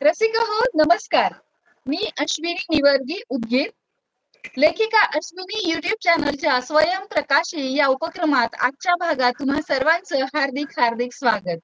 रसिक हो नमस्कार. मी अश्विनी निवर्गी उदगीर. लेखिका अश्विनी युट्यूब चॅनलच्या स्वयंप्रकाशी या उपक्रमात आजच्या भागात तुम्हा सर्वांचं हार्दिक हार्दिक स्वागत.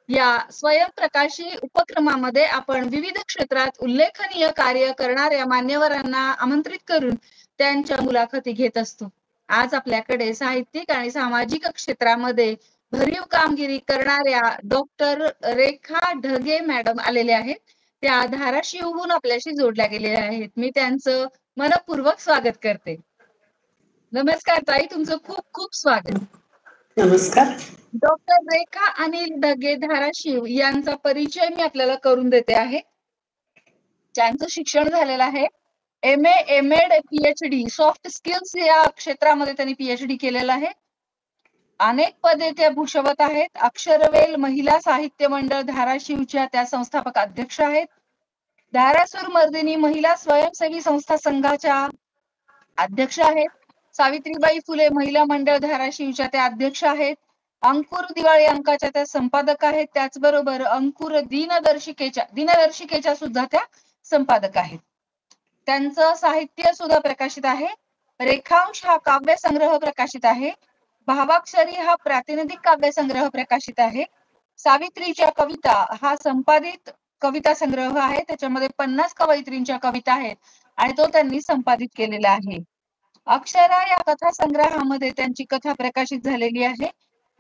या स्वयंप्रकाशी उपक्रमामध्ये आपण विविध क्षेत्रात उल्लेखनीय कार्य करणाऱ्या मान्यवरांना आमंत्रित करून त्यांच्या मुलाखती घेत असतो. आज आपल्याकडे साहित्यिक आणि सामाजिक क्षेत्रामध्ये भरीव कामगिरी करणाऱ्या डॉक्टर रेखा ढगे मॅडम आलेले आहेत. त्या धाराशिवहून आपल्याशी जोडल्या गेलेल्या आहेत. मी त्यांचं मनपूर्वक स्वागत करते. नमस्कार ताई, तुमचं खूप खूप स्वागत. नमस्कार. डॉक्टर रेखा अनिल ढगे धाराशिव यांचा परिचय मी आपल्याला करून देते आहे. ज्यांचं शिक्षण झालेलं आहे MA, MEd, PhD soft skills या क्षेत्रामध्ये त्यांनी PhD केलेलं आहे. अनेक पदे त्या भूषवत आहेत. अक्षरवेल महिला साहित्य मंडळ धाराशिवच्या त्या संस्थापक अध्यक्ष आहेत. धारासूर मर्दिनी महिला स्वयंसेवी संस्था संघाच्या अध्यक्ष आहेत. सावित्रीबाई फुले महिला मंडळ धाराशिवच्या त्या अध्यक्ष आहेत. अंकुर दिवाळी अंकाच्या त्या संपादक आहेत. त्याचबरोबर अंकुर दिनदर्शिकेच्या सुद्धा त्या संपादक आहेत. त्यांचं साहित्य सुद्धा प्रकाशित आहे. रेखांश हा काव्य संग्रह प्रकाशित आहे. भावाक्षरी हा प्रातिनिधिक काव्य संग्रह प्रकाशित आहे. सावित्रीच्या कविता हा संपादित कविता संग्रह आहे. त्याच्यामध्ये 50 कवयित्रींच्या कविता आहेत आणि तो त्यांनी संपादित केलेला आहे. अक्षरा या कथा संग्रहामध्ये त्यांची कथा प्रकाशित झालेली आहे.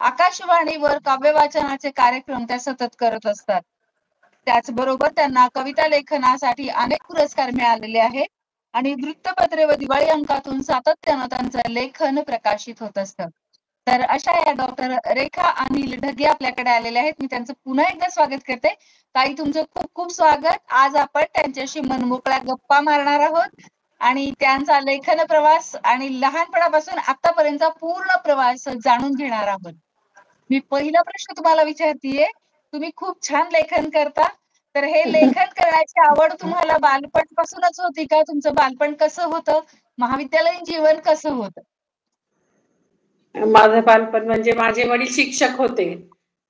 आकाशवाणीवर काव्य वाचनाचे कार्यक्रम त्या सतत करत असतात. त्याचबरोबर त्यांना कविता लेखनासाठी अनेक पुरस्कार मिळालेले आहेत आणि वृत्तपत्रे व दिवाळी अंकातून सातत्यानं त्यांचं लेखन प्रकाशित होत असतं. तर अशा या डॉक्टर रेखा अनिल ढगे आपल्याकडे आलेले आहेत. मी त्यांचं पुन्हा एकदा स्वागत करते. ताई, तुमचं खूप खूप स्वागत. आज आपण त्यांच्याशी मनमोकळ्या गप्पा मारणार आहोत आणि त्यांचा लेखन प्रवास आणि लहानपणापासून आतापर्यंतचा पूर्ण प्रवास जाणून घेणार आहोत. मी पहिला प्रश्न तुम्हाला विचारतीये. तुम्ही खूप छान लेखन करता. तर हे लेखन करण्याची आवड तुम्हाला बालपणापासूनच होती का? तुमचं बालपण कसं होतं? महाविद्यालयीन जीवन कसं होतं? माझं बालपण म्हणजे माझे वडील शिक्षक होते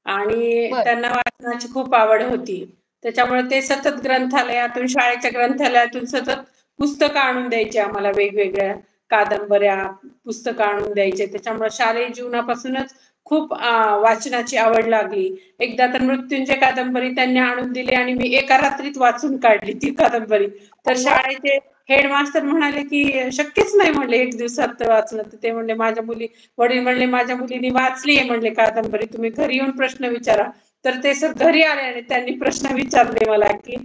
आणि बरं. त्यांना वाचनाची खूप आवड होती. त्याच्यामुळे ते सतत ग्रंथालयातून, शाळेच्या ग्रंथालयातून सतत पुस्तकं आणून द्यायचे आम्हाला, वेगवेगळ्या कादंबऱ्या, पुस्तकं आणून द्यायचे. त्याच्यामुळे शालेय जीवनापासूनच खूप वाचनाची आवड लागली. एकदा तर मृत्युंजय कादंबरी त्यांनी आणून दिली आणि मी एका रात्रीत वाचून काढली ती कादंबरी. तर शाळेचे हेडमास्टर म्हणाले की शक्यच नाही, म्हणले एक दिवसात वाचलं. तर ते म्हणले वडील म्हणले माझ्या मुलीने वाचली आहे म्हणले कादंबरी, तुम्ही घरी येऊन प्रश्न विचारा. तर ते सर घरी आले आणि त्यांनी प्रश्न विचारले मला की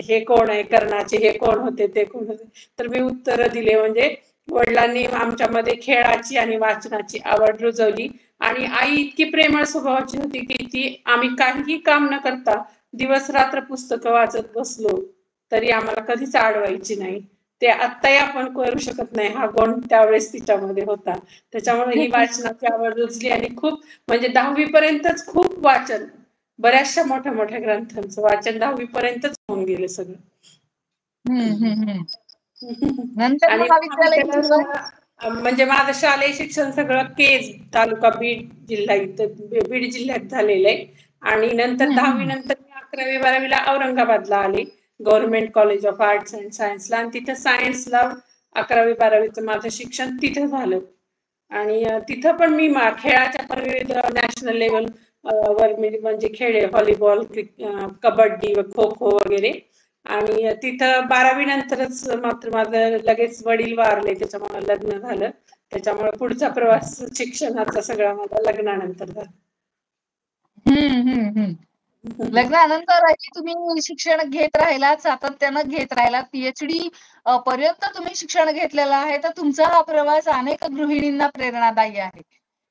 हे कोण आहे कर्णाचे, हे कोण होते, ते कोण होते. तर मी उत्तर दिले. म्हणजे वडिलांनी आमच्यामध्ये खेळाची आणि वाचनाची आवड रुजवली आणि आई इतकी प्रेमळ स्वभावाची होती की ती आम्ही काहीही काम न करता दिवस रात्र पुस्तकं वाचत बसलो तरी आम्हाला कधीच अडवायची नाही. ते आत्ताही आपण करू शकत नाही हा गुण त्यावेळेस तिच्यामध्ये होता. त्याच्यामुळे ही वाचनाची आवड रुजली आणि खूप म्हणजे 10वी पर्यंतच खूप वाचन, बऱ्याचशा मोठ्या मोठ्या ग्रंथांचं वाचन 10वी पर्यंतच होऊन गेलं सगळं. नंतर आणि महाविद्यालयीन जीवन म्हणजे माझं शालेय शिक्षण सगळं केज तालुका बीड जिल्हा इथं बीड जिल्ह्यात झालेलं आहे. आणि नंतर 10वी नंतर मी 11वी 12वीला औरंगाबादला आले, government college of arts and सायन्सला. आणि तिथं सायन्सला 11वी 12वीचं माझं शिक्षण तिथं झालं. आणि तिथं पण मी खेळाच्या पण विविध नॅशनल लेवल वर म्हणजे खेळले, व्हॉलीबॉल, कबड्डी, खो खो वगैरे. आणि तिथं 12वी नंतरच मात्र माझं लगेच वडील वारले, त्याच्यामुळे लग्न झालं. त्याच्यामुळे पुढचा प्रवास शिक्षणाचा सगळा माझा लग्नानंतर झाला. लग्नानंतर तुम्ही शिक्षण घेत राहिलात, सातत्यानं घेत राहिलात. PhD पर्यंत तुम्ही शिक्षण घेतलेलं आहे. तर तुमचा हा प्रवास अनेक गृहिणींना प्रेरणादायी आहे.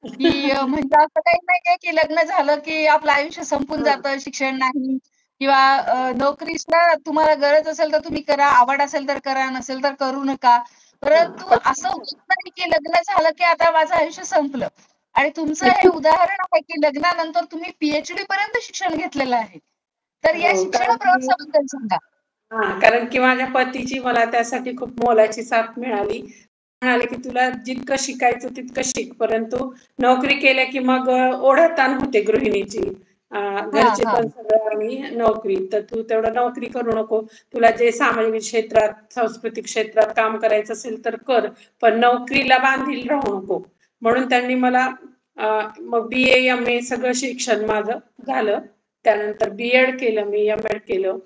की म्हणजे असं काही नाहीये की लग्न झालं की आपलं आयुष्य संपून जातं, शिक्षण नाही किंवा नोकरीला तुम्हाला गरज असेल तर तुम्ही करा, आवड असेल तर करा, नसेल तर करू नका. परंतु असं होत नाही की लग्न झालं की आता माझं आयुष्य संपलं. आणि तुमचं हे उदाहरण आहे की लग्नानंतर तुम्ही PhD पर्यंत शिक्षण घेतलेलं आहे. तर या शिक्षण प्रवासाबद्दल सांगा. कारण की माझ्या पतीची मला त्यासाठी खूप मोलाची साथ मिळाली. म्हणाले की तुला जितकं शिकायचं तितकं शिक, परंतु नोकरी केल्या की मग ओढाताण होते गृहिणीची. हा घरचे हा पण सगळं आणि नोकरी, तर तू तेवढं नोकरी करू नको. तुला जे सामाजिक क्षेत्रात, सांस्कृतिक क्षेत्रात काम करायचं असेल तर कर, पण नोकरीला बांधील राहू नको. म्हणून त्यांनी मला मग BA MA सगळं शिक्षण माझं झालं. त्यानंतर B.Ed केलं मी, M.Ed केलं.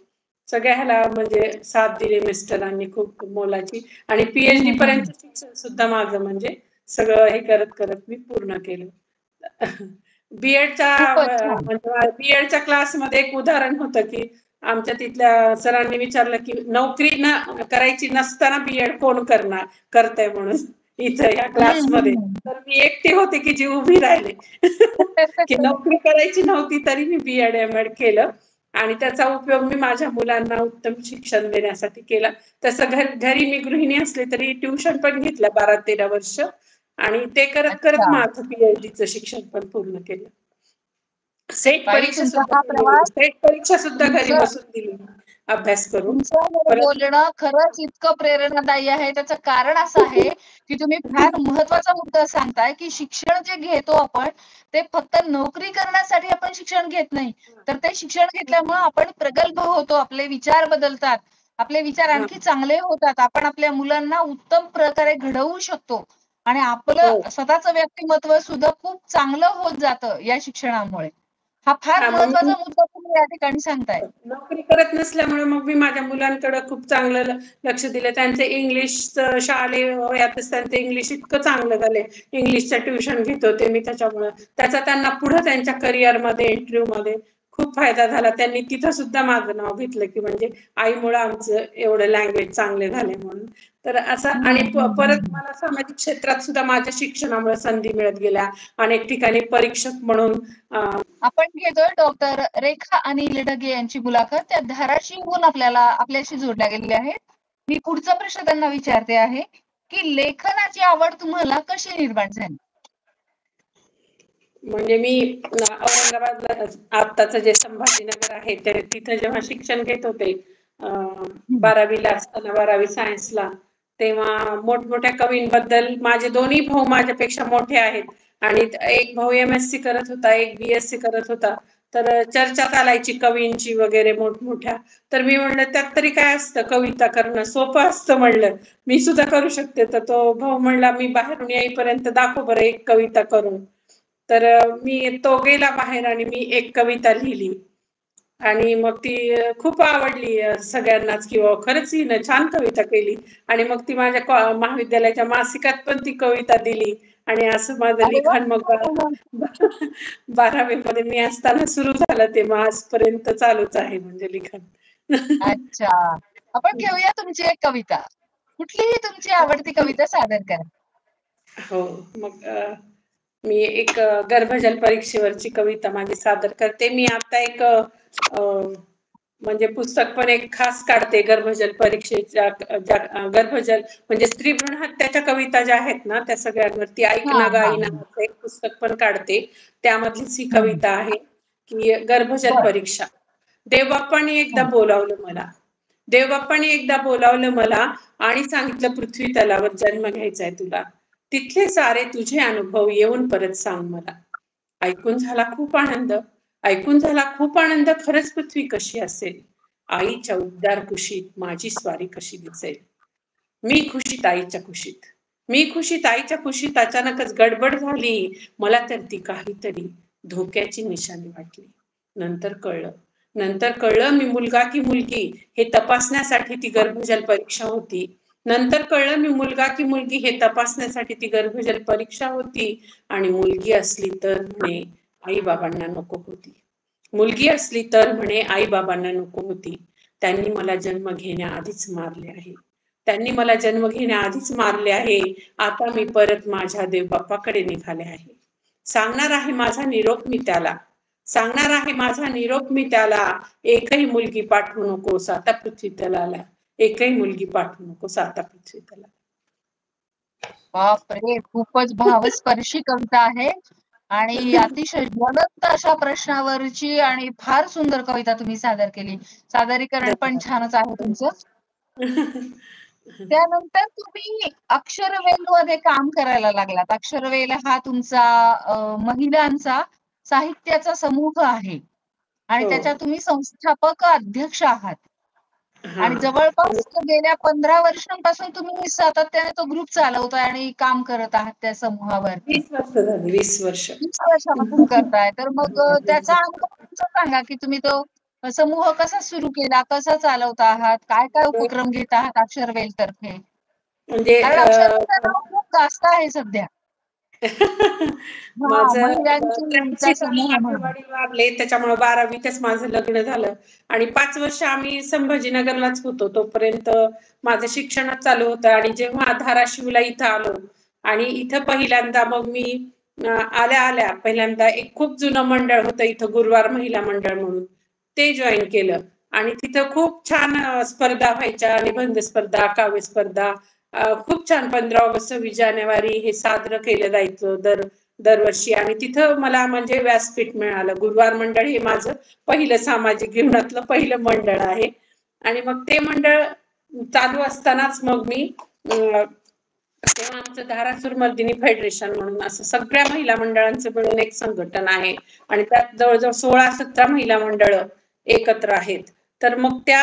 सगळ्या ह्याला म्हणजे साथ दिली मिस्टरांनी खूप मोलाची. आणि PhD पर्यंत शिक्षण सुद्धा माझं म्हणजे सगळं हे करत करत मी पूर्ण केलं. खूपच छान. म्हणजे बीएडच्या क्लासमध्ये एक उदाहरण होतं की आमच्या तिथल्या सरांनी विचारलं की नोकरी करायची नसताना BEd कोण करतंय म्हणून इथं या क्लासमध्ये. हम्म. तर मी एकटी होते की जी उभी राहिले. की नोकरी करायची नव्हती तरी मी B.Ed M.Ed केलं आणि त्याचा उपयोग मी माझ्या मुलांना उत्तम शिक्षण देण्यासाठी केला. तसं घरी मी गृहिणी असले तरी ट्युशन पण घेतलं 12-13 वर्ष आणि ते करत करत अच्छा. माझं PhDचं शिक्षण पण पूर्ण केलं. सेट ताई, परीक्षा तुमचा सुद्धा हा दिली मी. प्रवास, सेट परीक्षा सुद्धा घरी तुमचं बसून दिली मी अभ्यास करून. तुमचं हे परत बोलणं खरंच इतकं प्रेरणादायी आहे. त्याचं कारण असं आहे की तुम्ही फार महत्वाचा मुद्दा सांगताय की शिक्षण जे घेतो आपण ते फक्त नोकरी करण्यासाठी आपण शिक्षण घेत नाही, तर ते शिक्षण घेतल्यामुळे आपण प्रगल्भ होतो, आपले विचार बदलतात, आपले विचार हा, आणखी चांगले होतात, आपण आपल्या मुलांना उत्तम प्रकारे घडवू शकतो आणि हो. आपलं स्वतःचं व्यक्तिमत्व सुद्धा खूप चांगलं होत जातं या शिक्षणामुळे. हा फार हा, मग मी महत्वाचा मुद्दा तुम्ही या ठिकाणी सांगताय. नोकरी करत नसल्यामुळे मग मी माझ्या मुलांकडे खूप चांगलं लक्ष दिलं. त्यांचे इंग्लिश शालेय वयातच त्यांचे इंग्लिश इतकं चांगलं झाले. इंग्लिशचं ट्युशन घेत होते मी त्याच्यामुळं. त्याचा त्यांना पुढे त्यांच्या करिअरमध्ये, इंटरव्ह्यूमध्ये खूप फायदा झाला. त्यांनी तिथं सुद्धा माझं नाव घेतलं की म्हणजे आईमुळे आमचं एवढं लँग्वेज चांगले झाले म्हणून. तर असं आणि परत मला सामाजिक क्षेत्रात सुद्धा माझ्या शिक्षणामुळे संधी मिळत गेल्या. अनेक ठिकाणी परीक्षक म्हणून आपण घेतोय डॉक्टर रेखा अनिल ढगे यांची मुलाखत. त्या धाराशिवहून आपल्याशी जोडल्या गेलेल्या आहेत. मी पुढचा प्रश्न त्यांना विचारते आहे की लेखनाची आवड तुम्हाला कशी निर्माण झाली? म्हणजे मी औरंगाबादला आत्ताचं जे संभाजीनगर आहे तिथं जेव्हा शिक्षण घेत होते, अं, हम्म. 12वीला असताना, 12वी सायन्सला, तेव्हा मोठमोठ्या कवींबद्दल, माझे दोन्ही भाऊ माझ्यापेक्षा मोठे आहेत आणि एक भाऊ MSc करत होता, एक BSc करत होता. तर चर्चा चालायची कवींची वगैरे मोठमोठ्या. तर मी म्हणलं त्यात तरी काय असतं, कविता करणं सोपं असतं म्हणलं, मी सुद्धा करू शकते. तर तो भाऊ म्हणला मी बाहेरून येईपर्यंत दाखव बरं एक कविता करून. तर तो गेला बाहेर आणि मी एक कविता लिहिली आणि मग ती खूप आवडली सगळ्यांनाच, किंवा खरंच हिनं छान कविता केली. आणि मग ती माझ्या महाविद्यालयाच्या मासिकात पण ती कविता दिली आणि असं माझं अरे वा. लिखाण मग 12वी मध्ये मी असताना सुरू झालं, ते मग आजपर्यंत चालूच आहे म्हणजे लिखाण. अच्छा, आपण घेऊया तुमची एक कविता. कुठलीही तुमची आवडती कविता सादर करा. हो, मग मी एक गर्भजल परीक्षेवरची कविता माझी सादर करते. मी आता एक म्हणजे पुस्तक पण एक खास काढते गर्भजल परीक्षेच्या, गर्भजल म्हणजे स्त्री भ्रूण हत्याच्या कविता ज्या आहेत ना त्या सगळ्यांवरती, ऐक हा ना हा. गाई नावाचं एक पुस्तक पण काढते. त्यामधलीच ही हम्म. कविता आहे की गर्भजल बर. परीक्षा. देवबाप्पाने एकदा हम्म. बोलावलं मला, देवबाप्पाने एकदा बोलावलं मला आणि सांगितलं पृथ्वी तलावर जन्म घ्यायचाय तुला. तिथले सारे तुझे अनुभव येऊन परत सांग मला. ऐकून झाला खूप आनंद, ऐकून झाला खूप आनंद, खरंच पृथ्वी कशी असेल, आईच्या उबदार कुशीत माझी स्वारी कशी दिसेल. मी खुशीत आईच्या कुशीत, मी खुशीत आईच्या कुशीत, अचानकच गडबड झाली. मला तर ती काहीतरी धोक्याची निशाणी वाटली. नंतर कळलं, नंतर कळलं मी मुलगा की मुलगी हे तपासण्यासाठी ती गर्भजल परीक्षा होती. नंतर कळलं मी मुलगा की मुलगी हे तपासण्यासाठी ती गर्भजल परीक्षा होती. आणि मुलगी असली तर म्हणे आई बाबांना नको होती. मुलगी असली तर म्हणे आई बाबांना नको होती. त्यांनी मला जन्म घेण्याआधीच मारले आहे, त्यांनी मला जन्म घेण्याआधीच मारले आहे. आता मी परत माझ्या देवबाप्पाकडे निघाले आहे. सांगणार आहे माझा निरोप मी त्याला, सांगणार आहे माझा निरोप मी त्याला. एकही मुलगी पाठवू नकोस आता पृथ्वी तलाला, एकही मुलगी पाठवू नकोस आता पृथ्वी तलाला. बापरे, खूपच भावस्पर्शी कविता आहे आणि अतिशय ज्वलंत अशा प्रश्नावरची आणि फार सुंदर कविता तुम्ही सादर केली. सादरीकरण पण छानच आहे तुमचं. त्यानंतर तुम्ही अक्षरवेल मध्ये काम करायला लागलात. अक्षरवेल हा तुमचा महिलांचा साहित्याचा समूह आहे. आणि हो. त्याच्या तुम्ही संस्थापक अध्यक्ष आहात. हा. आणि जवळपास गेल्या 15 वर्षांपासून तुम्ही सातत्याने तो ग्रुप चालवताय आणि काम करत आहात त्या समूहावरती. 20 वर्ष झाली, 20 वर्ष. 20 वर्षापासून करताय. तर मग त्याचा अनुभव तुमचा सांगा, की तुम्ही तो समूह कसा सुरू केला? कसा चालवत आहात? काय उपक्रम घेत आहात अक्षरवेल तर्फे? म्हणजे कारण अक्षरवेलचं नाव खूप जास्त आहे सध्या. हां, माझं महिलांचा 83 साली समूह माझे म्हणून. वडील वारले, त्याच्यामुळे 12वीतच माझं लग्न झालं आणि 5 वर्ष आम्ही संभाजीनगरलाच होतो. तोपर्यंत माझं शिक्षणच चालू होतं आणि जेव्हा धाराशिवला इथं आलो आणि इथं पहिल्यांदा मग मी आल्या पहिल्यांदा एक खूप जुनं मंडळ होतं इथं, गुरुवार महिला मंडळ म्हणून, ते जॉईन केलं आणि तिथं खूप छान स्पर्धा व्हायच्या, निबंध स्पर्धा, काव्य स्पर्धा, खूप छान 15 ऑगस्ट 26 जानेवारी हे साजरं केलं जायचं दरवर्षी आणि तिथं मला म्हणजे व्यासपीठ मिळालं. गुरुवार मंडळ हे माझं पहिलं सामाजिक जीवनातलं पहिलं मंडळ आहे आणि मग ते मंडळ चालू असतानाच मग मी तेव्हा आमचं धारासूर मर्दिनी फेडरेशन म्हणून असं सगळ्या महिला मंडळांचं मिळून एक संघटन आहे आणि त्यात जवळजवळ 16-17 महिला मंडळ एकत्र आहेत. तर मग त्या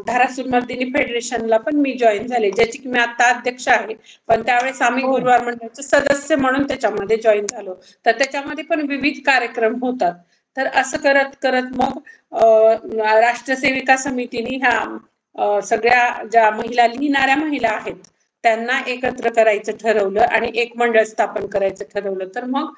धारासूर मर्दिनी फेडरेशनला पण मी जॉईन झाले, ज्याची की मी आता अध्यक्ष आहे. पण त्यावेळेस आम्ही हो. गुरुवार मंडळाचे सदस्य म्हणून त्याच्यामध्ये जॉईन झालो. तर त्याच्यामध्ये पण विविध कार्यक्रम होतात. तर असं करत करत मग राष्ट्रसेविका समितीने ह्या सगळ्या ज्या महिला लिहिणाऱ्या महिला आहेत त्यांना एकत्र करायचं ठरवलं आणि एक मंडळ स्थापन करायचं ठरवलं. तर मग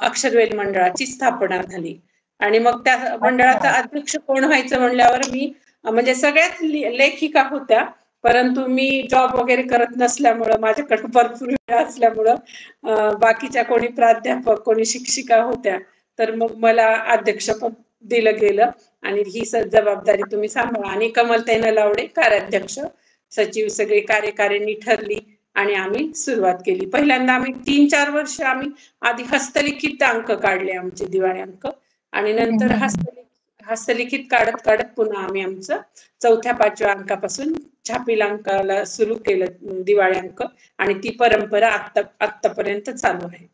अक्षरवेल मंडळाची स्थापना झाली आणि मग त्या मंडळाचा अच्छा. अध्यक्ष कोण व्हायचं म्हणल्यावर मी म्हणजे सगळ्याच लेखिका होत्या, परंतु मी जॉब वगैरे करत नसल्यामुळं, माझ्याकडे भरपूर वेळ असल्यामुळं बाकीच्या कोणी प्राध्यापक, कोणी शिक्षिका होत्या, तर मग मला अध्यक्षपद दिलं गेलं आणि ही जबाबदारी तुम्ही सांभाळा. आणि कमलताई नलावडे कार्याध्यक्ष, सचिव, सगळी कार्यकारिणी ठरली आणि आम्ही सुरुवात केली. पहिल्यांदा आम्ही 3-4 वर्ष आम्ही आधी हस्तलिखित अंक काढले, आमचे दिवाळी अंक, आणि हं, नंतर हं, हं. हस्तलिखित काढत काढत पुन्हा आम्ही आमचं 4थ्या-5व्या अंकापासून छापील अंकाला सुरू केलं दिवाळी अंक आणि ती परंपरा आतापर्यंत चालू आहे.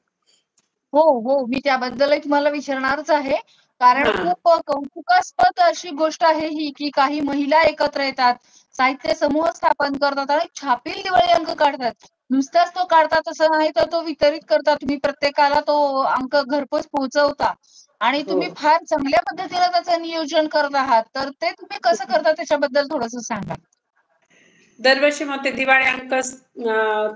हो, हो. मी त्याबद्दलही तुम्हाला विचारणारच आहे. कारण हा. खूप कौतुकास्पद अशी गोष्ट आहे ही, की काही महिला एकत्र येतात, साहित्य समूह स्थापन करतात आणि छापील दिवाळी अंक काढतात. नुसताच तो काढतात असं नाही, तर तो वितरित करता. तुम्ही प्रत्येकाला तो अंक घरपोच पोहोचवता आणि हो. तुम्ही फार चांगल्या पद्धतीने त्याचं नियोजन करत आहात. तर ते तुम्ही कसं करता त्याच्याबद्दल थोडंसं सांगा? दरवर्षी मग ते दिवाळी अंक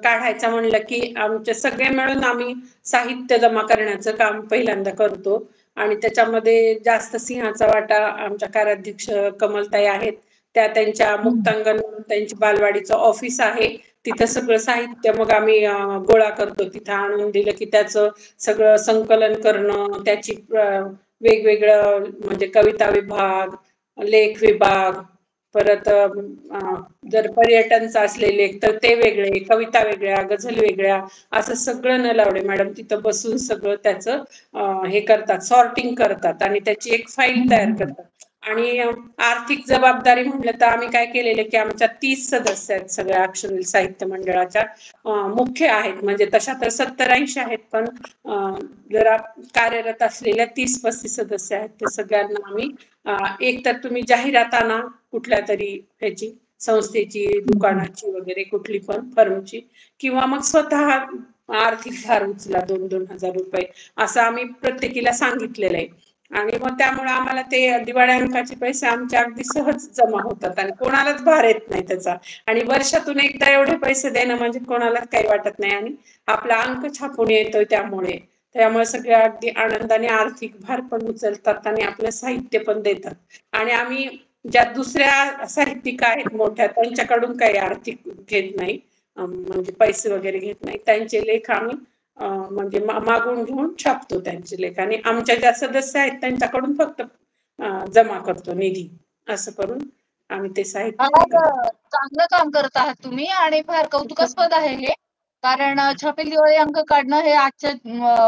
काढायचा म्हणलं की आमचे सगळे मिळून आम्ही साहित्य जमा करण्याचं काम पहिल्यांदा करतो आणि त्याच्यामध्ये जास्त सिंहाचा वाटा आमच्या कार्याध्यक्ष कमलताई आहेत. त्या त्यांच्या हं. मुक्तांगण म्हणून त्यांची बालवाडीचं ऑफिस आहे. तिथं सगळं साहित्य मग आम्ही गोळा करतो. तिथं आणून दिलं की त्याचं सगळं संकलन करणं, त्याची वेगवेगळं म्हणजे कविता विभाग, लेख विभाग, परत जर पर्यटनचं असले लेख तर ते वेगळे, कविता वेगळ्या, गझल वेगळ्या, असं सगळं नलावडे मॅडम तिथं बसून सगळं त्याचं हे करतात, सॉर्टिंग करतात आणि त्याची एक हं, फाईल तयार हं. करतात. आणि आर्थिक जबाबदारी म्हटलं तर आम्ही काय केलेलं की आमच्या 30 सदस्य आहेत सगळ्या अक्षरवेल साहित्य मंडळाच्या. मुख्य आहेत, म्हणजे तशा तर 70-80 आहेत, पण जरा कार्यरत असलेल्या 30-35 सदस्य आहेत. ते सगळ्यांना आम्ही एक तर तुम्ही जाहिरात आणा कुठल्या तरी ह्याची, संस्थेची, हं, हं. दुकानाची वगैरे कुठली पण फर्मची, किंवा मग स्वतः आर्थिक भार उचला 2-2 हजार रुपये, असं आम्ही प्रत्येकीला सांगितलेलं आहे. आणि मग त्यामुळे आम्हाला ते दिवाळी अंकाचे पैसे आमचे अगदी सहज जमा होतात आणि कोणालाच भार येत नाही त्याचा. आणि वर्षातून एकदा एवढे पैसे देणं म्हणजे कोणालाच काही वाटत नाही आणि आपला अंक छापून येतोय त्यामुळे सगळे अगदी आनंदाने आर्थिक भार पण उचलतात आणि आपलं साहित्य पण देतात. आणि आम्ही ज्या दुसऱ्या साहित्यिका आहेत मोठ्या, त्यांच्याकडून काही आर्थिक घेत नाही, म्हणजे पैसे वगैरे घेत नाही. त्यांचे लेख आम्ही म्हणजे मागून घेऊन छापतो त्यांचे लेख आणि आमच्या ज्या सदस्य आहेत त्यांच्याकडून फक्त जमा करतो निधी. असं करून आम्ही ते साहित्य हे फार करतो. चांगलं काम करत आहात तुम्ही आणि फार कौतुकास्पद आहे हे. कारण छापील दिवाळी अंक काढणं हे आजच्या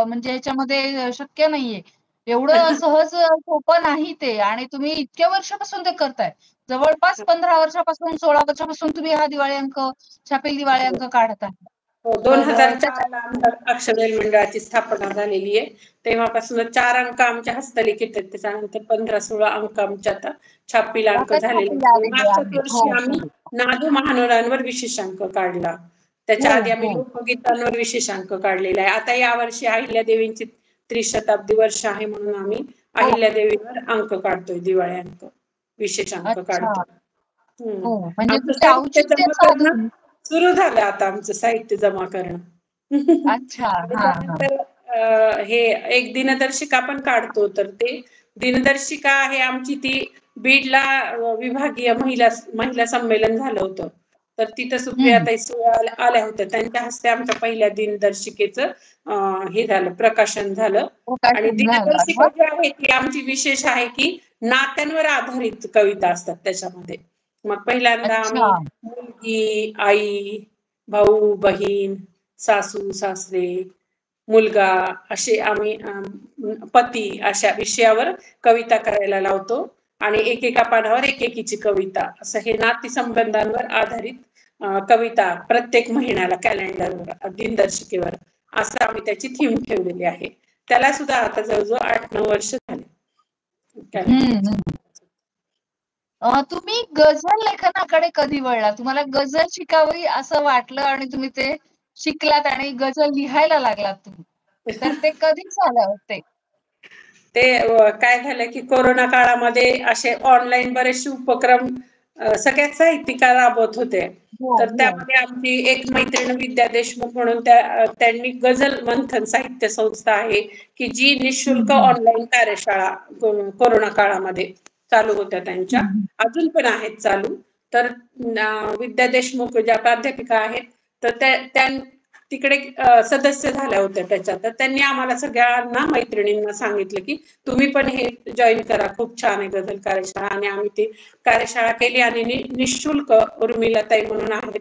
म्हणजे ह्याच्यामध्ये शक्य नाहीये. एवढं सहज सोपं नाही ते आणि तुम्ही इतक्या वर्षापासून ते करताय. जवळपास 15 वर्षापासून, 16 वर्षापासून तुम्ही हा दिवाळी अंक, छापील दिवाळी हो. अंक काढत आहात. हो, तर 2004 ला आमच्या अक्षरवेल मंडळाची स्थापना झालेली आहे. तेव्हापासून 4 अंक आमच्या हस्तलिखित आहेत. त्याच्यानंतर 15-16 अंक आमच्या आता छापील अंक आता झालेले छापील आहेत. आणि आलेले मागच्याच आहेत. हो वर्षी आम्ही हो नादू महानोरांवर विशेष अंक काढला. त्याच्या हो आधी आम्ही हो. लोकगीतांवर विशेष अंक काढलेला आहे. आता या वर्षी अहिल्यादेवींची त्रिशताब्दी वर्ष आहे म्हणून आम्ही हो. अहिल्यादेवीवर अंक काढतोय, दिवाळी अंक, विशेष अंक अच्छा. काढतो. हम्म. हो, म्हणजे आमचं तुम्ही साहित्य औचित्य जमा करणं साधून. सुरू झालं आता, आमचं साहित्य जमा करणं. अच्छा. आणि हा हा. त्यानंतर हे एक दिनदर्शिका पण काढतो. तर ते दिनदर्शिका आहे आमची, ती बीडला विभागीय महिला महिला संमेलन झालं होतं. तर तिथं हम्म. सुप्रियाताई सुळे आल्या होत्या. त्यांच्या हस्ते आमच्या पहिल्या दिनदर्शिकेचं हे झालं, प्रकाशन झालं. आणि प्रकाशन झालं. दिनदर्शिका हो. जी आहे ती आमची विशेष आहे की नात्यांवर आधारित कविता असतात त्याच्यामध्ये. मग पहिल्यांदा अच्छा. आम्ही मुलगी, आई, भाऊ, बहीण, सासू, सासरे, मुलगा, असे आम्ही पती, अशा विषयावर कविता करायला लावतो. आणि एकेका पानावर एकेकीची कविता, असं हे नातेसंबंधांवर आधारित कविता प्रत्येक महिन्याला कॅलेंडरवर, दिनदर्शिकेवर, असं आम्ही त्याची थीम ठेवलेली आहे. त्याला सुद्धा आता जवळजवळ 8-9 वर्ष झाले कॅलेंडरची. हम्म. तुम्ही गझल लेखनाकडे कधी वळला? तुम्हाला गझल शिकावी असं वाटलं आणि तुम्ही ते शिकलात आणि गझल लिहायला लागलात तुम्ही. तर ते कधी झालं होते? ते काय झालं की कोरोना काळामध्ये असे ऑनलाईन बरेचसे उपक्रम सगळ्याच साहित्यिका राबवत होते. हो, तर हो. त्यामध्ये आमची एक मैत्रीण विद्या देशमुख म्हणून, त्यांनी गझल मंथन साहित्य संस्था आहे की जी हं, निशुल्क हं. ऑनलाईन कार्यशाळा कोरोना काळामध्ये चालू होत्या त्यांच्या, हं, हं. अजून पण आहेत चालू. तर विद्या देशमुख ज्या प्राध्यापिका आहेत, तर त्या तिकडे सदस्य झाल्या होत्या त्याच्यात. तर त्यांनी आम्हाला सगळ्यांना मैत्रिणींना सांगितलं की तुम्ही पण हे जॉईन करा, खूप छान आहे गझल कार्यशाळा. आणि आम्ही ती कार्यशाळा केली आणि निशुल्क, उर्मिलाताई म्हणून आहेत,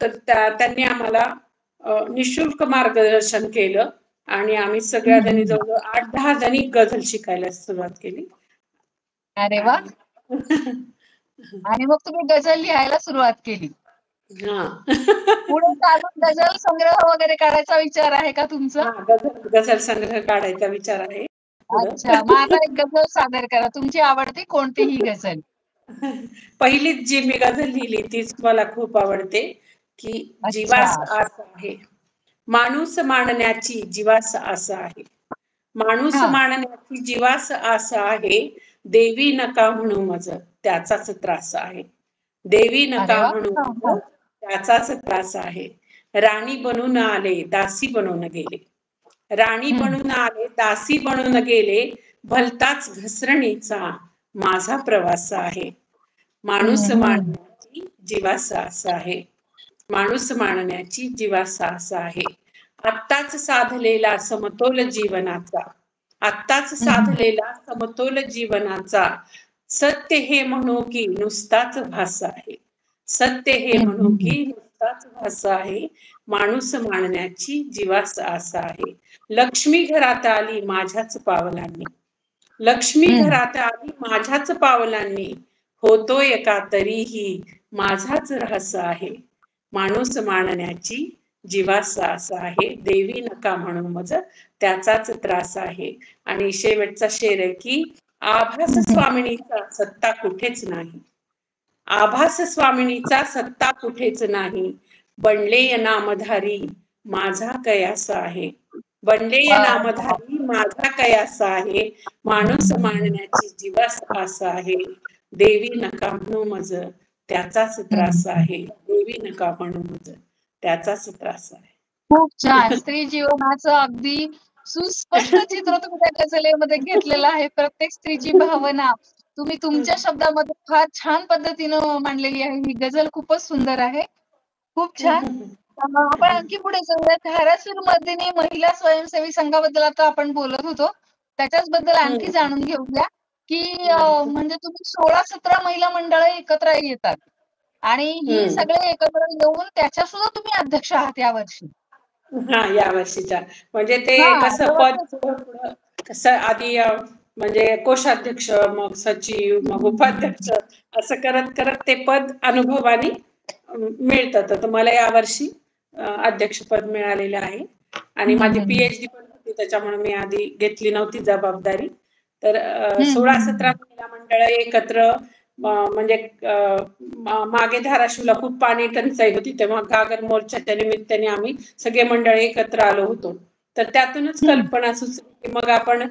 तर त्यांनी आम्हाला निशुल्क मार्गदर्शन केलं. आणि आम्ही सगळ्या हं, जणी हं. जवळजवळ 8-10 जणी गझल शिकायला सुरुवात केली. अरे वाह! आणि आणि मग तुम्ही गझल लिहायला सुरुवात केली. हा. पुढे चालून गझल संग्रह वगैरे करायचा विचार आहे का तुमचा? हा, गझल गझल संग्रह काढायचा विचार आहे पुढं. अच्छा. मग आता एक गझल सादर करा. तुमची आवडती कोणतीही गझल. पहिलीच जी मी गझल लिहिली तीच मला खूप आवडते, की अच्छा. जीवास आस आहे, माणूस मानण्याची जीवास आस आहे, माणूस हां. मानण्याची जीवास आस आहे, देवी नका म्हणू मज त्याचाच त्रास आहे, देवी अरे नका वाह! म्हणू हां, मज हां. त्याचाच त्रास आहे. राणी बनून आले दासी बनून गेले, राणी हं. बनून आले दासी बनून गेले, भलताच घसरणीचा माझा प्रवास आहे, हं, माणूस हं. मानण्याची जीवास आस आहे, माणूस मानण्याची जीवास आस आहे. आत्ताच साधलेला समतोल जीवनाचा, आत्ताच हं, हं. साधलेला समतोल जीवनाचा, सत्य हे म्हणू की नुसताच भास आहे, सत्य हे हं, म्हणू हं. की नुसताच भास आहे, माणूस मानण्याची जीवास आस आहे. लक्ष्मी घरात आली माझ्याच पावलांनी, लक्ष्मी हं. घरात आली माझ्याच पावलांनी, होतोय का तरीही माझाच रहस आहे, माणूस मानण्याची जीवास आस आहे, देवी नका म्हणू मज त्याचाच त्रास आहे. आणि शेवटचा शेर आहे की आभास हं, हं. स्वामिनीचा सत्ता कुठेच नाही, आभास स्वामिनीचा सत्ता कुठेच नाही, बनलेय नामधारी माझा कयासा आहे, बनलेय वाह! वाह! नामधारी माझा कयासा आहे, हं, माणूस हं, हं. मानण्याची जीवास आस आहे, देवी नका म्हणू मज त्याचाच हं, त्रास हं. आहे, देवी नका म्हणू मज त्याचाच त्रास आहे. खूप छान. स्त्री जीवनाचं अगदी सुस्पष्ट चित्र तुम्ही त्या गझलेमध्ये घेतलेलं आहे. प्रत्येक स्त्रीची भावना तुम्ही तुमच्या शब्दामध्ये फार छान पद्धतीनं मांडलेली आहे. ही गझल खूपच सुंदर आहे. खूप छान. आपण आणखी पुढे जाऊया. धाराशिव मर्दिनी महिला स्वयंसेवी संघाबद्दल आता आपण बोलत होतो. त्याच्याच बद्दल आणखी जाणून घेऊया, की म्हणजे तुम्ही 16-17 महिला मंडळ एकत्र येतात आणि ही सगळे एकत्र येऊन त्याच्या सुद्धा तुम्ही अध्यक्ष आहात यावर्षी. हा, या वर्षीच्या म्हणजे ते हां, कसं पद व्यवस्थित. पुढं कसं आधी म्हणजे कोषाध्यक्ष, मग सचिव, हं, मग हं, हं, उपाध्यक्ष, असं करत करत ते पद अनुभवाने मिळतं. तर मला यावर्षी अध्यक्षपद मिळालेलं आहे आणि माझी PhD पण होती, त्याच्यामुळे मी आधी घेतली नव्हती जबाबदारी. तर 16-17 महिला मंडळ एकत्र म्हणजे मागे धाराशिवला खूप पाणी टंचाई होती, तेव्हा घागर मोर्चाच्या निमित्ताने आम्ही सगळे मंडळ एकत्र आलो होतो. तर त्यातूनच कल्पना सुचली की मग आपण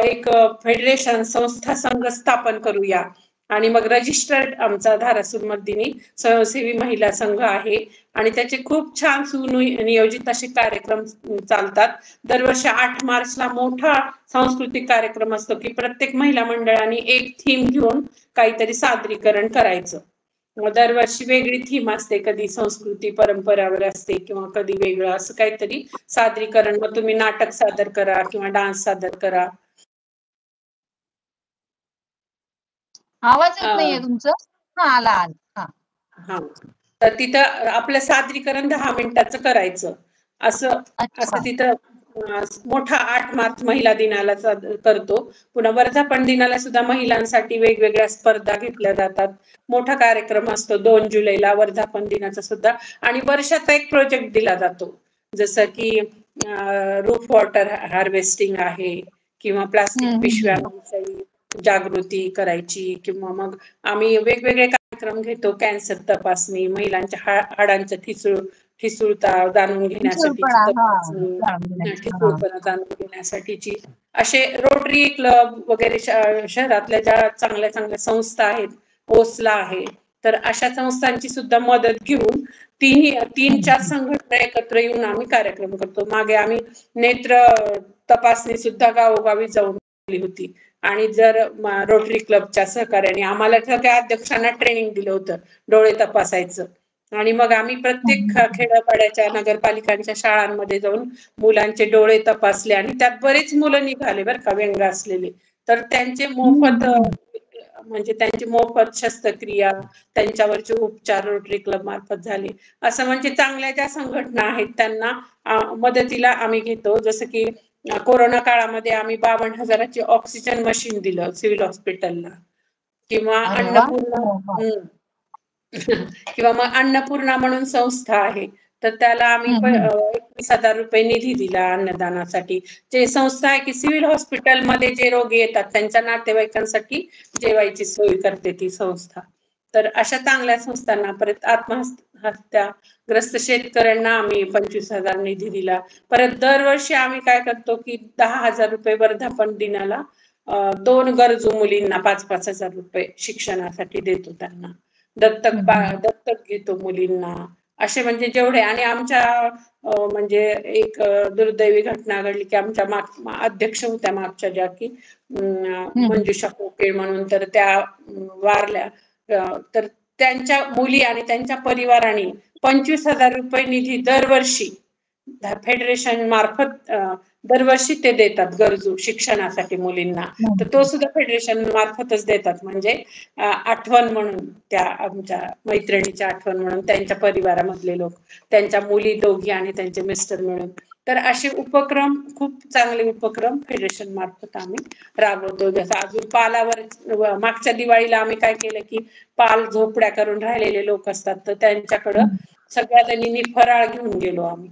एक फेडरेशन संस्था संघ स्थापन करूया. आणि मग रजिस्टर्ड आमचा धारासूर मधील स्वयंसेवी महिला संघ आहे आणि त्याचे खूप छान सुनियोजित असे कार्यक्रम चालतात. दरवर्षी 8 मार्चला मोठा सांस्कृतिक कार्यक्रम असतो की प्रत्येक महिला मंडळाने एक थीम घेऊन काहीतरी सादरीकरण करायचं. दरवर्षी वेगळी थीम असते, कधी संस्कृती परंपरावर असते किंवा कधी वेगळं असं काहीतरी सादरीकरण. मग तुम्ही नाटक सादर करा किंवा डान्स सादर करा. आवाज येत नाहीये तुमचं? हा, आला आला. हा, तर तिथं आपलं सादरीकरण 10 मिनिटाचं करायचं असं तिथं मोठा 8 मार्च महिला दिनाला करतो. पुन्हा वर्धापन दिनाला सुद्धा महिलांसाठी वेगवेगळ्या स्पर्धा घेतल्या जातात. मोठा कार्यक्रम असतो 2 जुलैला वर्धापन दिनाचा सुद्धा. आणि वर्षाचा एक प्रोजेक्ट दिला जातो, जसं की रूफ वॉटर हार्वेस्टिंग आहे किंवा प्लास्टिक पिशव्यांविषयी जागृती करायची, किंवा मग आम्ही वेगवेगळे कार्यक्रम घेतो. कॅन्सर तपासणी, महिलांच्या हाडांचं ठिसूळता जाणून घेण्यासाठीची तपासणी, ठिसूळपणा जाणून घेण्यासाठीची, असे रोटरी क्लब वगैरे शहरातल्या ज्या चांगल्या चांगल्या संस्था आहेत, ओसला आहे, तर अशा संस्थांची सुद्धा मदत घेऊन 3-4 संघटना एकत्र येऊन आम्ही कार्यक्रम करतो. मागे आम्ही नेत्र तपासणी सुद्धा गावोगावी जाऊन केली होती. आणि जर रोटरी क्लबच्या सहकार्याने आम्हाला सगळ्या अध्यक्षांना ट्रेनिंग दिलं होतं डोळे तपासायचं. आणि मग आम्ही प्रत्येक खेड्यापाड्याच्या नगरपालिकांच्या शाळांमध्ये जाऊन मुलांचे डोळे तपासले आणि त्यात बरेच मुलं निघाले बरं का, व्यंग असलेले. तर त्यांचे मोफत शस्त्रक्रिया, त्यांच्यावरचे उपचार रोटरी क्लब मार्फत झाले. असं म्हणजे चांगल्या ज्या संघटना आहेत त्यांना मदतीला आम्ही घेतो. जसं की कोरोना काळामध्ये आम्ही 52,000ची ऑक्सिजन मशीन दिलं सिव्हिल हॉस्पिटलला. किंवा किंवा मग अन्नपूर्णा म्हणून संस्था आहे, तर त्याला आम्ही 21,000 रुपये निधी दिला अन्नदानासाठी. जे संस्था आहे की सिव्हिल हॉस्पिटलमध्ये जे रोगी येतात त्यांच्या नातेवाईकांसाठी जेवायची सोय करते ती संस्था. तर अशा चांगल्या संस्थांना, परत आत्महत्याग्रस्त शेतकऱ्यांना आम्ही 25,000 निधी दिला. परत दरवर्षी आम्ही काय करतो की 10,000 रुपये वर्धापन दिनाला 2 गरजू मुलींना 5,000 रुपये शिक्षणासाठी देतो. त्यांना दत्तक घेतो मुलींना. असे म्हणजे जेवढे. आणि आमच्या म्हणजे एक दुर्दैवी घटना घडली की आमच्या अध्यक्ष होत्या मागच्या ज्या की मंजुषा कोकिळ म्हणून, तर त्या वारल्या. तर त्यांच्या मुली आणि त्यांच्या परिवाराने 25,000 रुपये निधी दरवर्षी फेडरेशन मार्फत दरवर्षी ते देतात गरजू शिक्षणासाठी मुलींना. तर तो सुद्धा फेडरेशन मार्फतच देतात. म्हणजे आठवण म्हणून, त्या आमच्या मैत्रिणीची आठवण म्हणून त्यांच्या परिवारामधले लोक, त्यांच्या मुली दोघी आणि त्यांचे मिस्टर मिळून. तर असे उपक्रम, खूप चांगले उपक्रम फेडरेशन मार्फत आम्ही राबवतो. जसं अजून पालावर मागच्या दिवाळीला आम्ही काय केलं की पाल झोपड्या करून राहिलेले लोक असतात, तर त्यांच्याकडं सगळ्या जणींनी फराळ घेऊन गेलो आम्ही.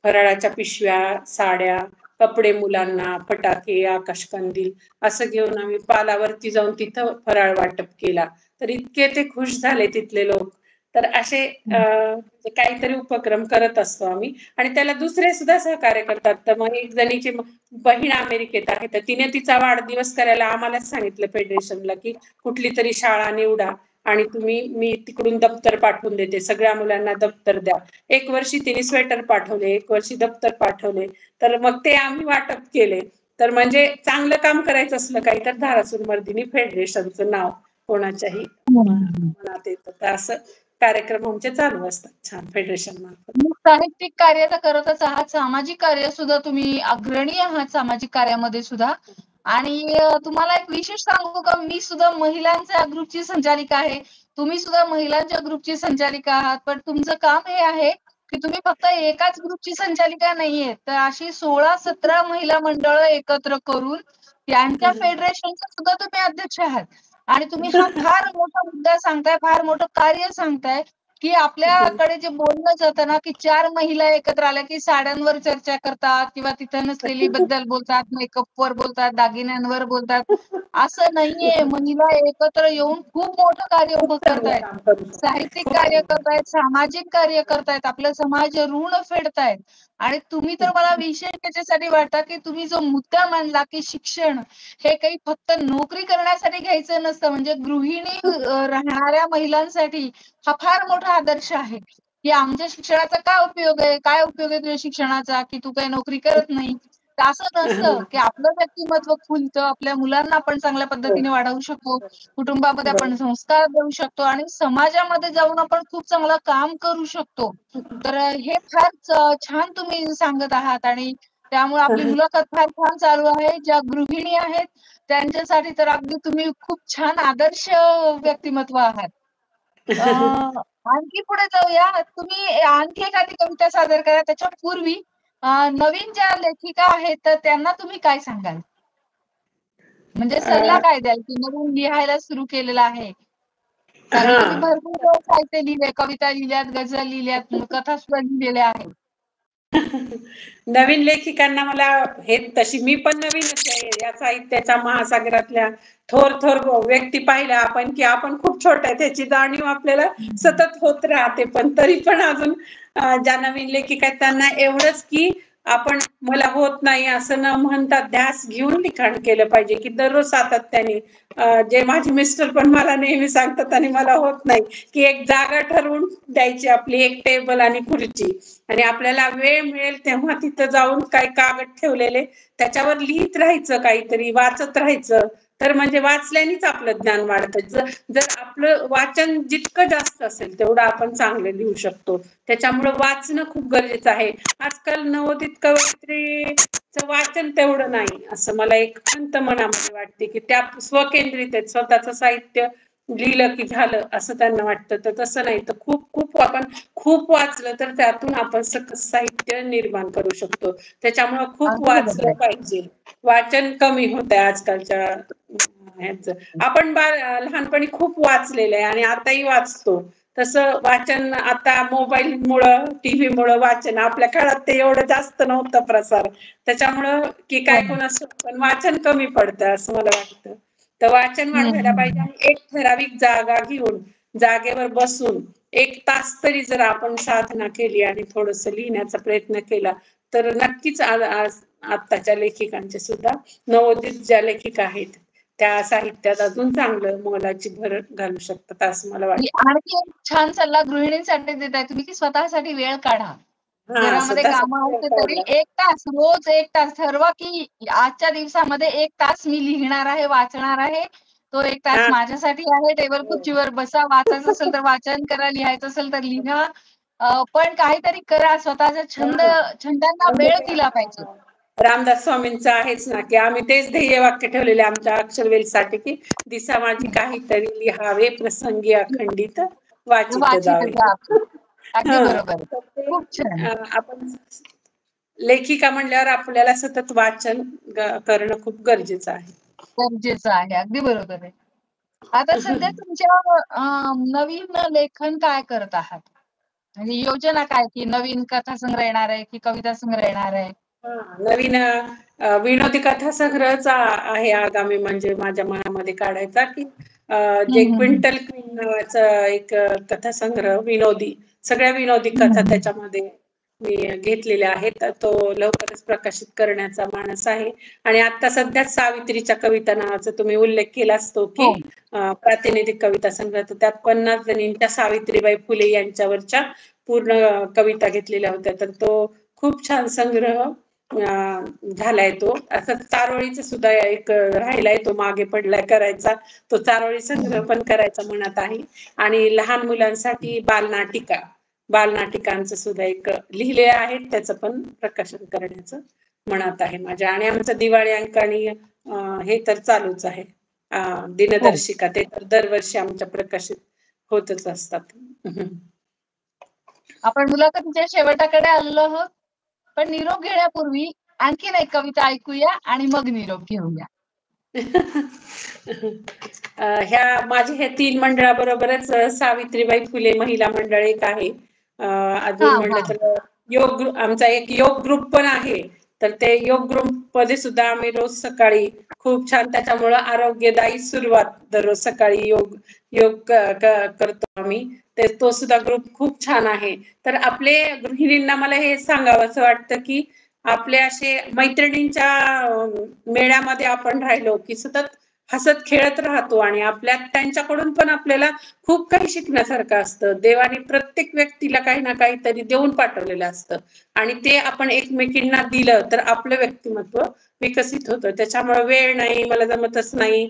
फराळाच्या पिशव्या, साड्या, कपडे मुलांना, फटाके, आकाशकंदील असं घेऊन आम्ही पालावरती जाऊन तिथं फराळ वाटप केला. तर इतके ते खुश झाले तिथले लोक. तर असे काहीतरी उपक्रम करत असतो आम्ही. आणि त्याला दुसरे सुद्धा सहकार्य करतात. तर मग एक जणीची बहीण अमेरिकेत आहे, तर तिने तिचा वाढदिवस करायला आम्हालाच सांगितलं फेडरेशनला की कुठली तरी शाळा निवडा आणि मी तिकडून दप्तर पाठवून देते, सगळ्या मुलांना दप्तर द्या. एक वर्षी तिने स्वेटर पाठवले, एक वर्षी दप्तर पाठवले. तर मग ते आम्ही वाटप केले. तर म्हणजे चांगलं काम करायचं असलं काही तर धारासूर मर्दिनी फेडरेशनचं नाव कोणाच्याही मनात येतं. तर असं कार्यक्रम आमचे चालू असतात छान फेडरेशन मार्फत. साहित्यिक कार्य तर करतच आहात, सामाजिक कार्य सुद्धा तुम्ही अग्रणी आहात सामाजिक कार्यामध्ये सुद्धा. आणि तुम्हाला एक विशेष सांगू का, मी सुद्धा महिलांच्या ग्रुपची संचालिका आहे, तुम्ही सुद्धा महिलांच्या ग्रुपची संचालिका आहात. पण तुमचं काम हे आहे की तुम्ही फक्त एकाच ग्रुपची संचालिका नाहीये, तर अशी 16-17 महिला मंडळ एकत्र करून त्यांच्या फेडरेशनचा सुद्धा तुम्ही अध्यक्ष आहात. आणि तुम्ही हा फार मोठा मुद्दा सांगताय, फार मोठं कार्य सांगताय की आपल्याकडे जे बोलणं जातं ना, की 4 महिला एकत्र आल्या की साड्यांवर चर्चा करतात किंवा तिथं नसलेली बद्दल बोलतात, मेकअपवर बोलतात, दागिन्यांवर बोलतात. असं नाहीये. महिला एकत्र येऊन खूप मोठं कार्य खूप उभं चांगलं करतायत. काम करू शकतात. साहित्यिक खूप कार्य चांगलं. करतायत, सामाजिक कार्य करतायत, आपला समाज ऋण फेडतायत. आणि तुम्ही तर मला विशेष त्याच्यासाठी वाटतं, की तुम्ही जो मुद्दा मांडला, की शिक्षण हे काही फक्त नोकरी करण्यासाठी घ्यायचं नसतं. म्हणजे गृहिणी राहणाऱ्या महिलांसाठी हा फार मोठा आदर्श आहे, की आमच्या शिक्षणाचा काय उपयोग आहे? काय उपयोग आहे तुझ्या शिक्षणाचा, की तू काही नोकरी करत नाही. तर असं नसतं, की आपलं व्यक्तिमत्व खुलतं, आपल्या मुलांना आपण चांगल्या हो, पद्धतीने वाढवू शकतो. कुटुंबामध्ये आपण बरोबर. संस्कार देऊ शकतो आणि समाजामध्ये जाऊन आपण खूप चांगलं काम करू शकतो. तर हे फार छान तुम्ही सांगत आहात आणि त्यामुळे आपली मुलाखत फार छान चालू आहे. ज्या गृहिणी आहेत त्यांच्यासाठी तर अगदी तुम्ही खूप छान आदर्श व्यक्तिमत्व आहात. अ, आणखी पुढे जाऊया. तुम्ही आणखी एखादी कविता सादर करा. त्याच्यापूर्वी नवीन ज्या लेखिका आहेत तर त्यांना तुम्ही काय सांगाल? म्हणजे सल्ला अ, काय द्याल, की नवीन लिहायला सुरू केलेलं आहे? कारण हा तुम्ही भरपूर साहित्य लिहिलंय, कविता लिहिल्यात, गझल लिहिल्यात, कथासुद्धा लिहिलेल्या आहेत. नवीन लेखिकांना मला हे तशी मी पण नवीनच आहे या साहित्याच्या महासागरातल्या थोर थोर व्यक्ती पाहिल्या आपण की आपण खूप छोट आहे त्याची जाणीव आपल्याला सतत होत राहते. पण तरी पण अजून ज्या नवीन लेखिका आहेत त्यांना एवढंच की आपण मला होत नाही असं न म्हणता ध्यास घेऊन लिखाण केलं पाहिजे, की दररोज सातत्याने जे माझे मिस्टर पण मला नेहमी सांगतात आणि मला होत नाही, की एक जागा ठरवून द्यायची आपली, एक टेबल आणि खुर्ची, आणि आपल्याला वेळ मिळेल तेव्हा तिथं जाऊन काही कागद ठेवलेले त्याच्यावर लिहित राहायचं, काहीतरी वाचत राहायचं. तर म्हणजे वाचल्यानेच आपलं ज्ञान वाढतं. जर आपलं वाचन जितकं जास्त असेल तेवढं आपण चांगलं लिहू शकतो. त्याच्यामुळं वाचणं खूप गरजेचं आहे. आजकाल नवोदित कवयित्रीचं वाचन तेवढं नाही असं मला एक खंत मनामध्ये वाटते, की त्या स्वकेंद्रित आहेत, स्वतःचं साहित्य लिहिलं की झालं असं त्यांना वाटतं. तर तसं नाही. तर खूप खूप आपण खूप वाचलं तर त्यातून आपण सकस साहित्य निर्माण करू शकतो. त्याच्यामुळं खूप अगदी बरोबर वाचलं आहे. पाहिजे. वाचन कमी होत आहे आजकालच्या ह्याचं. आपण लहानपणी खूप वाचलेलं आहे आणि आताही वाचतो. तसं वाचन आता मोबाईलमुळं, टीव्हीमुळं वाचन आपल्या काळात ते एवढं जास्त नव्हतं प्रसार. त्याच्यामुळं की हो काय ना. कोणाचं पण वाचन कमी पडतं असं मला वाटतं. तर वाचन हं, वाढवायला पाहिजे हं. आणि एक ठराविक जागा घेऊन, जागेवर बसून 1 तास तरी जर आपण साधना केली आणि थोडंसं लिहिण्याचा प्रयत्न केला तर नक्कीच आत्ताच्या लेखिकांचे सुद्धा, नवोदित ज्या लेखिका आहेत त्या साहित्यात अजून चांगलं मोलाची भर घालू शकतात असं मला मी वाटतं. आणखी एक छान सल्ला गृहिणींसाठी देताय तुम्ही, की स्वतःसाठी वेळ काढा. हा, घरामध्ये कामं स्वतःसाठी वेळ असले तरी काढला. 1 तास, रोज 1 तास ठरवा, की आजच्या दिवसामध्ये 1 तास मी लिहिणार आहे, वाचणार आहे. तो 1 तास हा. माझ्यासाठी आहे. टेबल हो. खुर्चीवर बसा, वाचायचं असेल तर वाचन करा, लिहायचं असेल तर लिहा. पण काहीतरी करा. स्वतःचा हा. छंदांना वेळ दिला पाहिजे. रामदास स्वामींचं आहेच ना, की आम्ही तेच ध्येय वाक्य ठेवलेले आमच्या अक्षरवेलसाठी, की दिसा माझी हं. काहीतरी लिहावे, प्रसंगी अखंडित वाचित वाचित जावे. जावे. अगदी हं. बरोबर आहे. तर ते खूप छान. आपण लेखिका म्हणल्यावर आपल्याला सतत वाचन करणं खूप गरजेचं आहे. गरजेचं आहे. अगदी बरोबर आहे. आता सध्या तुमच्या नवीन लेखन काय करत आहात? म्हणजे योजना काय, की नवीन कथासंग्रह येणार आहे, की कविता संग्रह येणार आहे? नवीन विनोदी कथासंग्रहच आहे आगामी, म्हणजे माझ्या मनामध्ये काढायचा, की हं, जे हं, हं. क्विंटल क्वीन नावाचं एक कथासंग्रह, विनोदी, सगळ्या विनोदी हं, कथा हं. त्याच्यामध्ये मी घेतलेल्या आहेत. तर तो लवकरच प्रकाशित करण्याचा मानस आहे. आणि आता सध्या सावित्रीच्या कविता नावाचा तुम्ही उल्लेख केलाच तो, की हो. प्रातिनिधिक कविता संग्रह. तर त्यात 50 जणींच्या सावित्रीबाई फुले यांच्यावरच्या पूर्ण कविता घेतलेल्या होत्या. तर तो खूप छान संग्रह झालाय तो. असं चारोळीचा सुद्धा एक राहिलाय, तो मागे पडलाय करायचा. तो चारोळी संग्रह हं. पण करायचा मनात आहे. आणि लहान मुलांसाठी बालनाटिकांचं सुद्धा एक लिहिले आहे, त्याचं पण प्रकाशन करण्याचं मनात आहे माझ्या. आणि आमचं दिवाळी अंक आणि हे तर चालूच आहे. हो. दिनदर्शिका ते तर दरवर्षी आमच्या प्रकाशित होतच असतात. आपण मुलाखतीच्या शेवटाकडे आलेलो आहोत. पण निरोप घेण्यापूर्वी आणखीन एक कविता ऐकूया आणि मग निरोप घेऊया. ह्या माझे हे 3 मंडळाबरोबरच सावित्रीबाई फुले महिला मंडळ एक आहे. हा अजून हा म्हणलं तर आमचा एक योग ग्रुप पण आहे. तर ते योग ग्रुप मध्ये सुद्धा आम्ही रोज सकाळी खूप छान त्याच्यामुळं आरोग्यदायी सुरुवात दररोज सकाळी योग योग करतो आम्ही. तो सुद्धा ग्रुप खूप छान आहे. तर आपले गृहिणींना मला हे सांगावं असं वाटतं की आपले असे मैत्रिणींच्या मेळ्यामध्ये आपण राहिलो की सतत हसत खेळत राहतो आणि आपल्या त्यांच्याकडून पण आपल्याला खूप काही शिकण्यासारखं असतं. देवाने प्रत्येक व्यक्तीला काही ना काहीतरी देऊन पाठवलेलं असतं आणि ते आपण एकमेकींना दिलं तर आपलं व्यक्तिमत्व विकसित होतं. त्याच्यामुळे वेळ नाही, मला जमतच नाही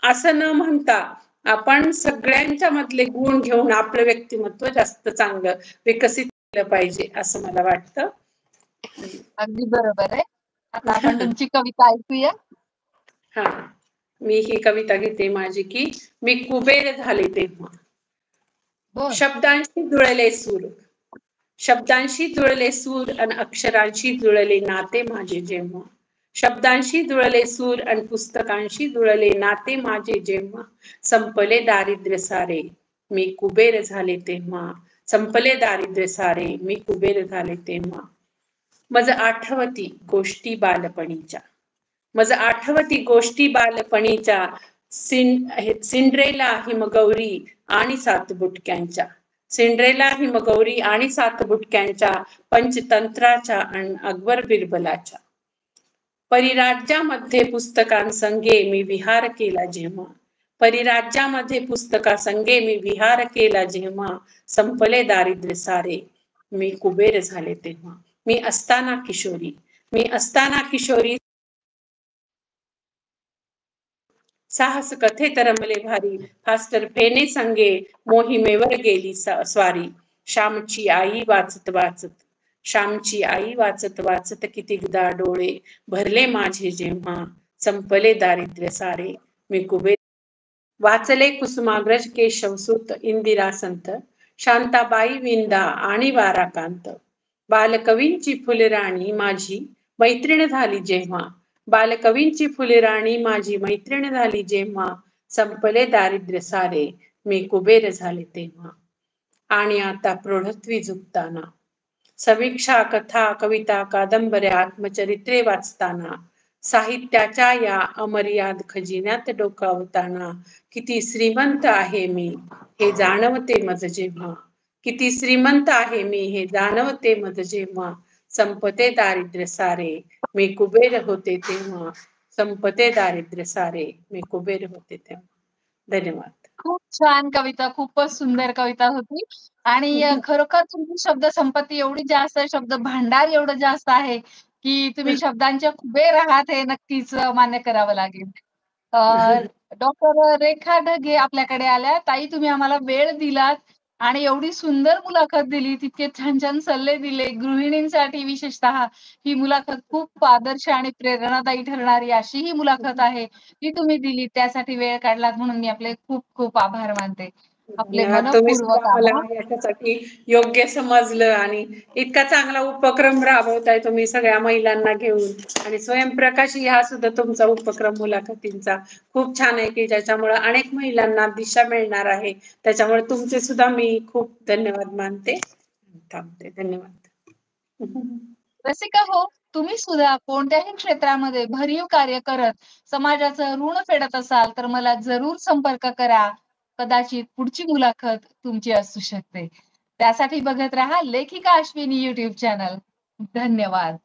असं न म्हणता आपण सगळ्यांच्या मधले गुण घेऊन आपलं व्यक्तिमत्व जास्त चांगलं विकसित केलं पाहिजे असं मला वाटतं. अगदी बरोबर आहे. आता आपण तुमची कविता ऐकूया. हा, मी ही कविता घेते माझी की मी कुबेर झाले तेव्हा. बोल. शब्दांशी जुळले सूर, शब्दांशी जुळले सूर आणि अक्षरांशी जुळले नाते माझे जेव्हा. शब्दांशी जुळले सूर आणि पुस्तकांशी जुळले नाते माझे जेव्हा. संपले दारिद्र्य सारे मी कुबेर झाले तेव्हा. संपले दारिद्र्य सारे मी कुबेर झाले तेव्हा. मज आठवती गोष्टी बालपणीच्या, मज आठवती गोष्टी बालपणीच्या. सिंड्रेला हिमगौरी आणि सात बुटक्यांच्या. सिंड्रेला हिमगौरी आणि सात बुटक्यांच्या. पंचतंत्राच्या आणि अकबर बिरबलाच्या. परिराज्यामध्ये पुस्तकांसंगे मी विहार केला जेव्हा. परिराज्यामध्ये पुस्तकासंगे मी विहार केला जेव्हा. संपले दारिद्र्य सारे मी कुबेर झाले तेव्हा. मी असताना किशोरी, मी असताना किशोरी साहस कथेत रमले भारी. फास्टर फेने संगे मोहिमेवर गेली स्वारी. श्यामची आई वाचत वाचत, श्यामची आई वाचत वाचत कितीकदा डोळे भरले माझे जेव्हा. संपले दारिद्र्य सारे मी कुबेर. वाचले कुसुमाग्रज केशवसूत इंदिरा संत. शांताबाई विंदा आणि वाराकांत. बालकवींची फुलराणी माझी मैत्रीण झाली जेव्हा. बालकवींची फुलराणी माझी मैत्रीण झाली जेव्हा. संपले दारिद्र्य सारे मी कुबेर झाले तेव्हा. आणि आता प्रौढत्वी झुकताना समीक्षा कथा कविता कादंबऱ्या आत्मचरित्रे वाचताना साहित्याच्या या अमर्याद खजिन्यात डोकावताना किती श्रीमंत आहे मी हे जाणवते मज जेव्हा. किती श्रीमंत आहे मी हे जाणवते मज जेव्हा. संपते दारिद्र्य सारे मी कुबेर होते तेव्हा. संपते दारिद्र्य सारे मी कुबेर होते तेव्हा. धन्यवाद. खूप छान कविता, खूपच सुंदर कविता होती. आणि खरोखर तुमची शब्द संपत्ती एवढी जास्त आहे, शब्द भांडार एवढं जास्त आहे की तुम्ही शब्दांच्या कुबेर आहात हे नक्कीच मान्य करावं लागेल. डॉक्टर रेखा ढगे आपल्याकडे आल्या. ताई, तुम्ही आम्हाला वेळ दिलात आणि एवढी सुंदर मुलाखत दिली, तितके छान छान सल्ले दिले. गृहिणींसाठी विशेषतः ही मुलाखत खूप आदर्श आणि प्रेरणादायी ठरणारी अशी ही मुलाखत आहे. ती तुम्ही दिली, त्यासाठी वेळ काढलात म्हणून मी आपले खूप खूप आभार मानते. आपले धन्यवाद. तुम्ही सुद्धा मनःपूर्वक मला आभार. याच्यासाठी योग्य समजलं आणि इतका चांगला उपक्रम राबवताय तुम्ही सगळ्या महिलांना घेऊन. आणि स्वयंप्रकाशी हा सुद्धा तुमचा उपक्रम मुलाखतींचा खूप छान आहे की ज्याच्यामुळे अनेक महिलांना दिशा मिळणार आहे. त्याच्यामुळे तुमचे सुद्धा मी खूप धन्यवाद मानते. थांबते. धन्यवाद. रसिका हो, तुम्ही सुद्धा कोणत्याही क्षेत्रामध्ये भरीव कार्य करत समाजाचं ऋण फेडत असाल तर मला जरूर संपर्क करा. कदाचित पुढची मुलाखत तुमची असू शकते. त्यासाठी बघत राहा लेखिका अश्विनी YouTube चॅनल. धन्यवाद.